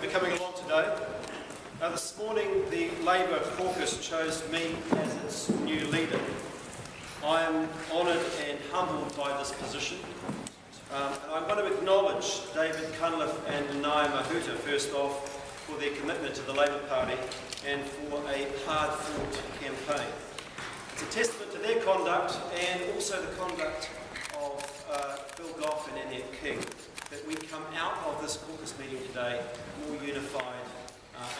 you for coming along today. This morning the Labour caucus chose me as its new leader. I am honoured and humbled by this position. And I want to acknowledge David Cunliffe and Naya Mahuta first off for their commitment to the Labour Party and for a hard-fought campaign. It's a testament to their conduct and also the conduct of Phil Goff and Annette King that we come out of this caucus meeting today more unified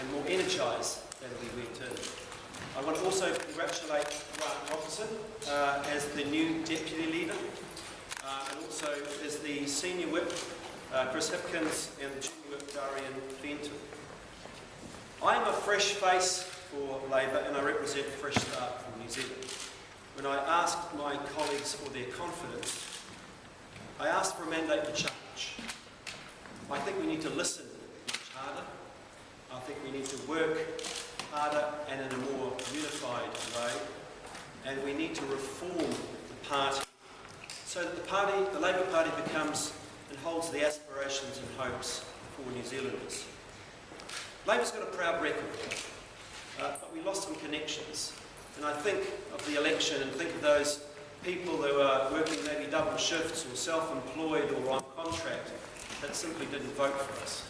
and more energised than we went in. I want to also congratulate Grant Robertson as the new deputy leader and also as the senior whip Chris Hipkins and the junior whip Darian Fenton. I am a fresh face for Labour and I represent a fresh start for New Zealand. When I asked my colleagues for their confidence, I asked for a mandate for change. I think we need to listen much harder. I think we need to work harder and in a more unified way. And we need to reform the party so that the Labour Party becomes and holds the aspirations and hopes for New Zealanders. Labour's got a proud record, but we lost some connections. And I think of the election and think of those people who are working maybe double shifts or self-employed or on contract that simply didn't vote for us.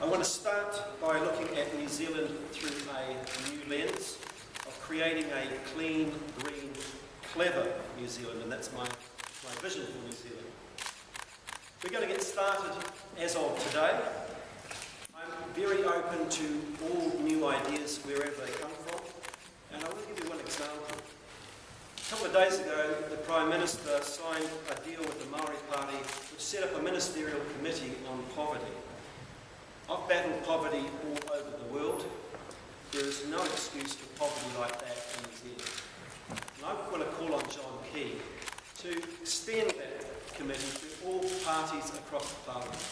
I want to start by looking at New Zealand through a new lens of creating a clean, green, clever New Zealand, and that's my vision for New Zealand. We're going to get started as of today. I'm very open to all new ideas wherever they come from, and I want to give you one example. A couple of days ago, the Prime Minister signed a deal with the Māori Party which set up a ministerial committee on poverty. I've battled poverty all over the world. There is no excuse for poverty like that in New Zealand. And I want to call on John Key to extend that committee to all parties across the Parliament.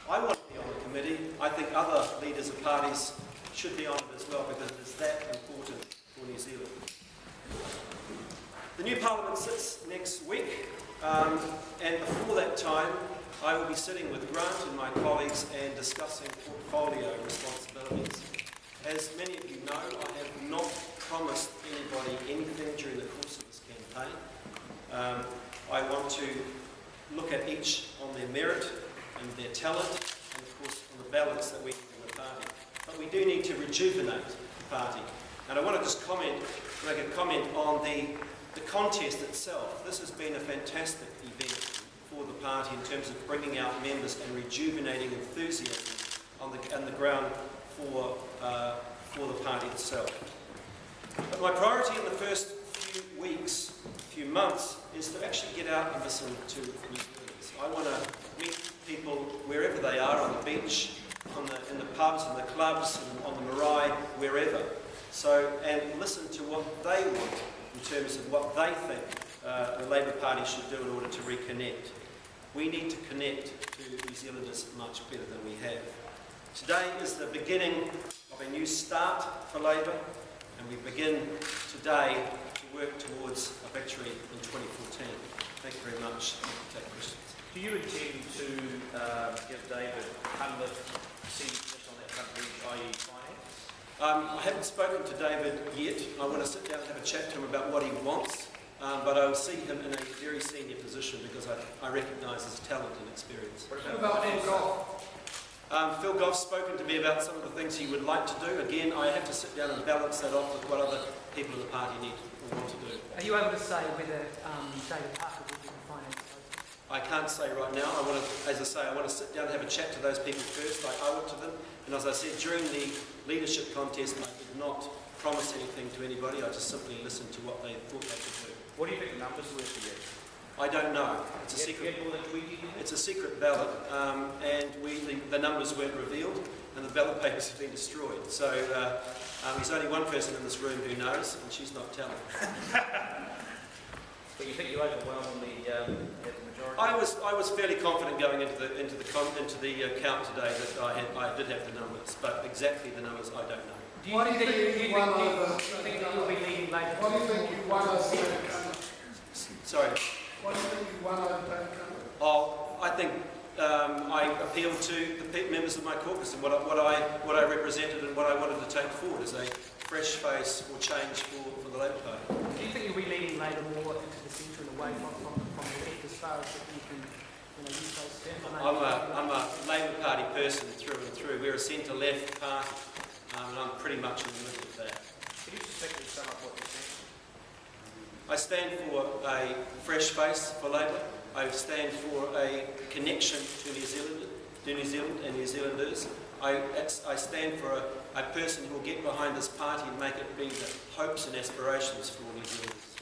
I want to be on the committee. I think other leaders of parties should be on it as well because it is that important for New Zealand. The new Parliament sits next week, and before that time I will be sitting with Grant and my colleagues and discussing portfolio responsibilities. As many of you know, I have not promised anybody anything during the course of this campaign. I want to look at each on their merit and their talent and of course on the balance that we have in the party. But we do need to rejuvenate the party. And I want to just make a comment on the contest itself. This has been a fantastic event for the party in terms of bringing out members and rejuvenating enthusiasm on the ground for the party itself. But my priority in the first few weeks, few months, is to actually get out and listen to New Zealanders. I want to meet people wherever they are, on the beach, in the pubs, in the clubs, on the marae, wherever. And listen to what they want in terms of what they think the Labour Party should do in order to reconnect. We need to connect to New Zealanders much better than we have. Today is the beginning of a new start for Labour, and we begin today to work towards a victory in 2014. Thank you very much. Take questions. Do you intend to give David Cunliffe a senior position on that front bench, i.e. finance? I haven't spoken to David yet. I want to sit down and have a chat to him about what he wants, but I will see him in a very senior position because I recognise his talent and experience. What about Phil Goff? Phil Goff's spoken to me about some of the things he would like to do. Again, I have to sit down and balance that off with what other people in the party need or want to do. Are you able to say whether David Parker will be the finance post? I can't say right now. As I say, I want to sit down and have a chat to those people first. I owe it to them. And as I said, during the leadership contest, I did not promise anything to anybody. I just simply listened to what they thought they could do. What do you think the numbers were for you? I don't know. It's a secret. It's a secret ballot, and the numbers weren't revealed, and the ballot papers have been destroyed. So there's only one person in this room who knows, and she's not telling. But you think you overwhelmed the majority? I was fairly confident going into the count today that I did have the numbers, but exactly the numbers I don't know. Do you think that you'll be leading Labour? What do you think you won over David Cunliffe? Sorry. What do you think you won over David Cunliffe? Oh, I think I appealed to the members of my caucus and what I represented and what I wanted to take forward as a fresh face or change for the Labour Party. Do you think you'll be leading Labour more into the centre and away from the left as far as that you can use those terms? I'm a Labour Party person through and through. We're a centre-left party, and I'm pretty much in the middle of that. Can you just quickly sum up what you said? I stand for a fresh face for Labour. I stand for a connection to New Zealand and New Zealanders. I stand for a person who will get behind this party and make it be the hopes and aspirations for New Zealanders.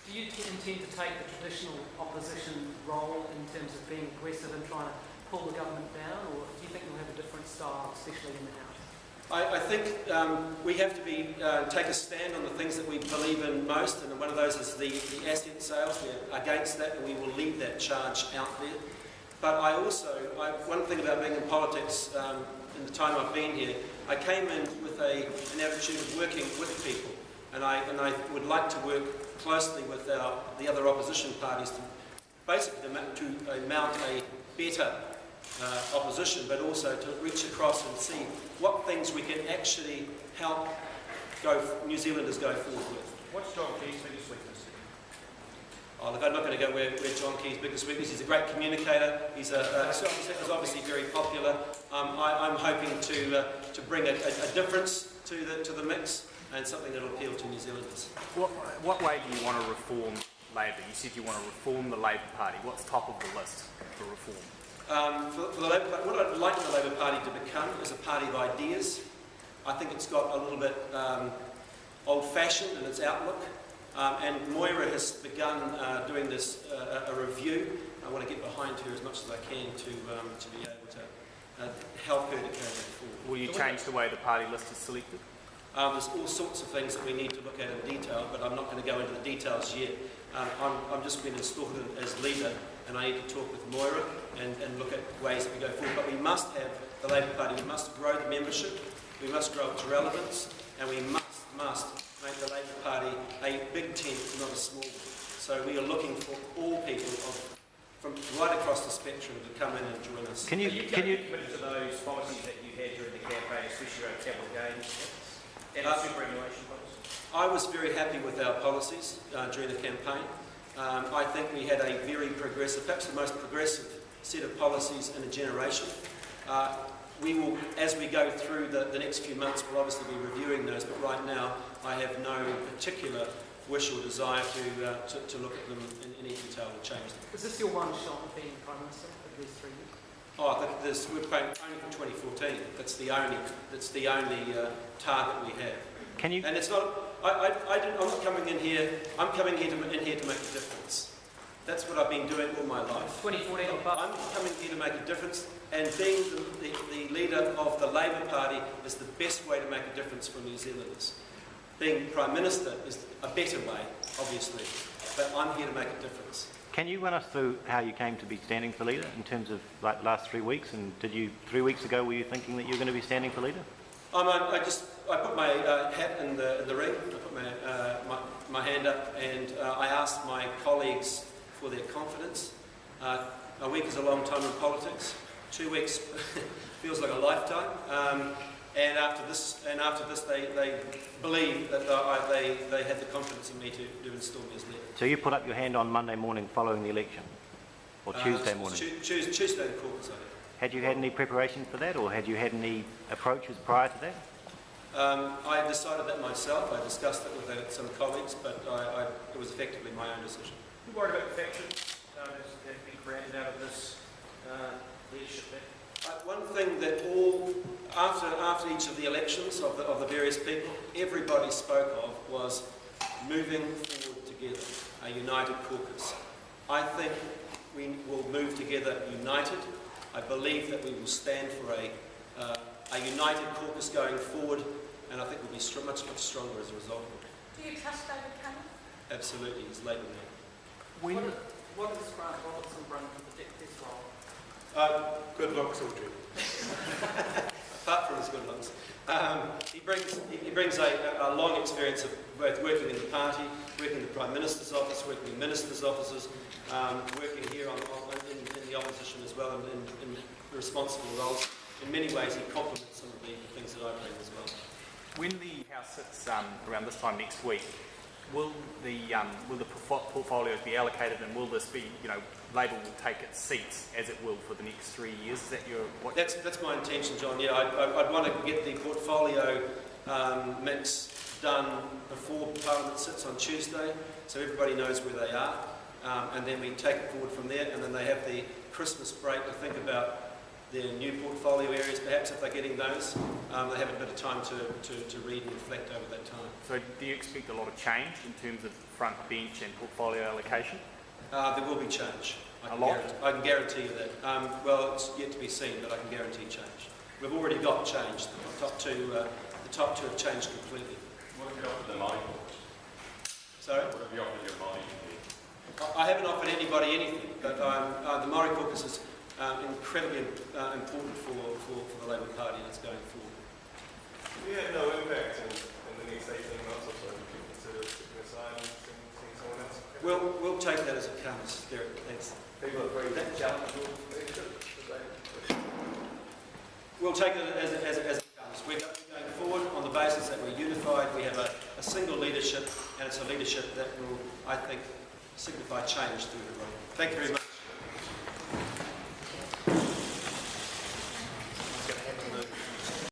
Do you intend to take the traditional opposition role in terms of being aggressive and trying to pull the government down, or do you think you'll have a different style, especially in the House? I think we have to take a stand on the things that we believe in most, and one of those is the asset sales. We're against that, and we will lead that charge out there. But one thing about being in politics, in the time I've been here, I came in with an attitude of working with people, and I would like to work closely with the other opposition parties to basically to mount a better opposition, but also to reach across and see what things we can actually help New Zealanders go forward with. What's John Key's biggest weakness? Oh, look, I'm not going to go where John Key's biggest weakness. He's a great communicator. He's obviously very popular. I'm hoping to bring a difference to the mix and something that will appeal to New Zealanders. What way do you want to reform Labour? You said you want to reform the Labour Party. What's top of the list for reform? For the Labour Party, what I'd like the Labour Party to become is a party of ideas. I think it's got a little bit old-fashioned in its outlook. And Moira has begun doing this a review. I want to get behind her as much as I can to be able to help her to carry that forward. Will you change the way the party list is selected? There's all sorts of things that we need to look at in detail, but I'm not going to go into the details yet. I'm just been installed as leader, and I need to talk with Moira and look at ways that we go forward. But we must have the Labour Party. We must grow the membership. We must grow its relevance, and we must make the Labour Party a big tent, not a small one. So we are looking for all people from right across the spectrum to come in and join us. Can you committed to those policies that you had during the campaign, especially around capital gains and the superannuation policy? I was very happy with our policies during the campaign. I think we had a very progressive, perhaps the most progressive set of policies in a generation. We will, as we go through the next few months, we'll obviously be reviewing those, but right now I have no particular wish or desire to look at them in any detail or change them. Is this your one shot at being Prime Minister for these 3 years? Oh, we're paying only for 2014. That's the only target we have. Can you? And it's not. I'm not coming in here. I'm coming in here to make a difference. That's what I've been doing all my life. 2014 or bust? I'm coming here to make a difference, and being the leader of the Labour Party is the best way to make a difference for New Zealanders. Being Prime Minister is a better way, obviously, but I'm here to make a difference. Can you run us through how you came to be standing for leader in terms of like last 3 weeks? And 3 weeks ago, were you thinking that you were going to be standing for leader? I put my hat in the ring. I put my hand up, and I asked my colleagues for their confidence. A week is a long time in politics. 2 weeks feels like a lifetime. And after this, they believed that they had the confidence in me to install me as leader. So you put up your hand on Monday morning following the election, or Tuesday morning? Tuesday in caucus, I did. Had you had any preparation for that, or had you had any approaches prior to that? I decided that myself. I discussed it with some colleagues, but it was effectively my own decision. You worried about defections that have been created out of this leadership there? One thing that after each of the elections of the various people, everybody spoke of was moving forward together, a united caucus. I think we will move together united. I believe that we will stand for a united caucus going forward, and I think we'll be much stronger as a result of it. Do you trust David Cunliffe? Absolutely, he's Labour man. What does Grant Robertson bring to the this role? Good looks, Audrey. Apart from his good looks. He brings a long experience of both working in the party, working in the Prime Minister's office, working in ministers' offices, working here in the opposition as well in responsible roles. In many ways, he complements some of the things that I bring as well. When the House sits around this time next week, will the portfolios be allocated, and will this be, Labor will take its seats as it will for the next 3 years? Is that That's my intention, John. Yeah, I'd want to get the portfolio mix done before Parliament sits on Tuesday, so everybody knows where they are, and then we take it forward from there, and then they have the Christmas break to think about their new portfolio areas, perhaps if they're getting those. They have a bit of time to read and reflect over that time. So do you expect a lot of change in terms of front bench and portfolio allocation? There will be change. I can guarantee you that. Well, it's yet to be seen, but I can guarantee change. We've already got change. The top two have changed completely. What have you offered the Māori caucus? Sorry? What have you offered your Māori? I haven't offered anybody anything, but the Māori caucus is incredibly important for the Labour Party and it's going forward. If you had no impact in the next 18 months or so, would you consider sticking aside and seeing someone else? We'll take that as it comes, Derek. Thanks. People are very challenging leadership. We'll take it as it comes. We're going forward on the basis that we're unified. We have a single leadership, and it's a leadership that will, I think, signify change through the role. Thank you very much.